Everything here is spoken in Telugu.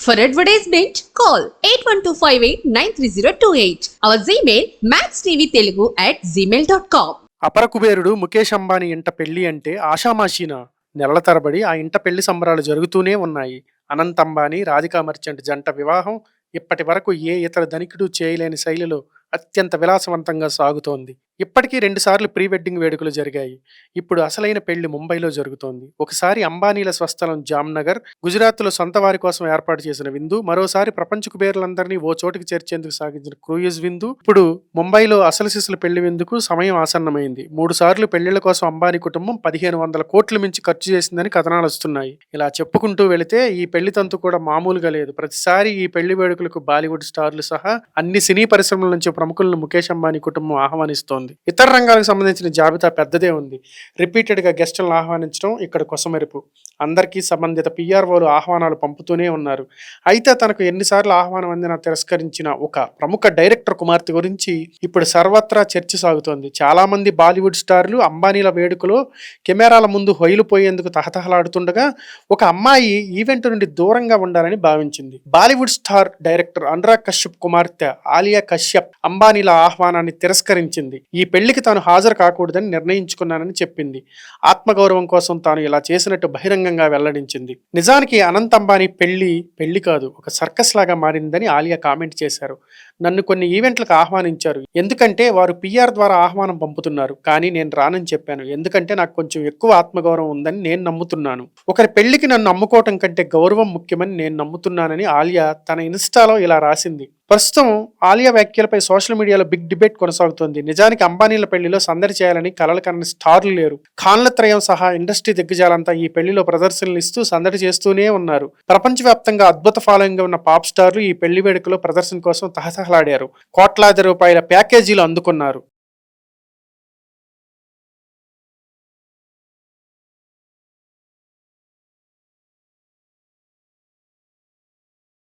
For advertisement, call 8125893028. Our Gmail maxtvtelugu@gmail.com. అపర కుబేరుడు ముఖేష్ అంబానీ ఇంట పెళ్లి అంటే ఆషామాషీనా? నెలల తరబడి ఆ ఇంట పెళ్లి సంబరాలు జరుగుతూనే ఉన్నాయి. అనంత్ అంబానీ, రాధికా మర్చెంట్ జంట వివాహం ఇప్పటి వరకు ఏ ఇతర ధనికుడు చేయలేని శైలిలో అత్యంత విలాసవంతంగా సాగుతోంది. ఇప్పటికీ 2 సార్లు ప్రీ వెడ్డింగ్ వేడుకలు జరిగాయి. ఇప్పుడు అసలైన పెళ్లి ముంబైలో జరుగుతోంది. ఒకసారి అంబానీల స్వస్థలం జామ్నగర్, గుజరాత్లో సొంత వారి కోసం ఏర్పాటు చేసిన విందు, మరోసారి ప్రపంచ కుబేరులందరినీ ఓ చోటికి చేర్చేందుకు సాగించిన క్రూయిజ్ విందు. ఇప్పుడు ముంబైలో అసలు సిసలు పెళ్లి విందుకు సమయం ఆసన్నమైంది. 3 సార్లు పెళ్లిళ్ల కోసం అంబానీ కుటుంబం 1500 కోట్లు మించి ఖర్చు చేసిందని కథనాలు వస్తున్నాయి. ఇలా చెప్పుకుంటూ వెళితే ఈ పెళ్లి తంతు కూడా మామూలుగా లేదు. ప్రతిసారి ఈ పెళ్లి వేడుకలకు బాలీవుడ్ స్టార్లు సహా అన్ని సినీ పరిశ్రమల నుంచి ప్రముఖులను ముఖేష్ అంబానీ కుటుంబం ఆహ్వానిస్తోంది. ఇతర రంగాలకు సంబంధించిన జాబితా పెద్దదే ఉంది. రిపీటెడ్గా గెస్టులను ఆహ్వానించడం ఇక్కడ కొసమెరుపు. అందరికీ సంబంధిత పిఆర్ఓలు ఆహ్వానాలు పంపుతూనే ఉన్నారు. అయితే తనకు ఎన్నిసార్లు ఆహ్వానం అందినా తిరస్కరించిన ఒక ప్రముఖ డైరెక్టర్ కుమార్తె గురించి ఇప్పుడు సర్వత్రా చర్చ సాగుతోంది. చాలా మంది బాలీవుడ్ స్టార్లు అంబానీల వేడుకలో కెమెరాల ముందు హొయిలుపోయేందుకు తహతహలాడుతుండగా ఒక అమ్మాయి ఈవెంట్ నుండి దూరంగా ఉండాలని భావించింది. బాలీవుడ్ స్టార్ డైరెక్టర్ అనురాగ్ కశ్యప్ కుమార్తె ఆలియా కశ్యప్ అంబానీల ఆహ్వానాన్ని తిరస్కరించింది. ఈ పెళ్లికి తాను హాజరు కాకూడదని నిర్ణయించుకున్నానని చెప్పింది. ఆత్మగౌరవం కోసం తాను ఇలా చేసినట్టు బహిరంగంగా వెల్లడించింది. నిజానికి అనంత్ అంబానీ పెళ్లి కాదు, ఒక సర్కస్ లాగా మారిందని ఆలియా కామెంట్ చేశారు. నన్ను కొన్ని ఈవెంట్లకు ఆహ్వానించారు, ఎందుకంటే వారు పిఆర్ ద్వారా ఆహ్వానం పంపుతున్నారు. కానీ నేను రానని చెప్పాను, ఎందుకంటే నాకు కొంచెం ఎక్కువ ఆత్మగౌరవం ఉందని నేను నమ్ముతున్నాను. ఒకరి పెళ్లికి నన్ను అమ్ముకోవటం కంటే గౌరవం ముఖ్యమని నేను నమ్ముతున్నానని ఆలియా తన ఇన్స్టాలో ఇలా రాసింది. ప్రస్తుతం ఆలియా వ్యాఖ్యలపై సోషల్ మీడియాలో బిగ్ డిబేట్ కొనసాగుతోంది. నిజానికి అంబానీల పెళ్లిలో సందడి చేయాలని కలలు కన్న స్టార్లు లేరు. ఖాన్ల త్రయం సహా ఇండస్ట్రీ దిగ్గజాలంతా ఈ పెళ్లిలో ప్రదర్శనలు ఇస్తూ సందడి చేస్తూనే ఉన్నారు. ప్రపంచవ్యాప్తంగా అద్భుత ఫాలోయింగ్ ఉన్న పాప్ స్టార్లు ఈ పెళ్లి వేడుకలో ప్రదర్శన కోసం తహతహలాడారు. కోట్లాది రూపాయల ప్యాకేజీలు అందుకున్నారు.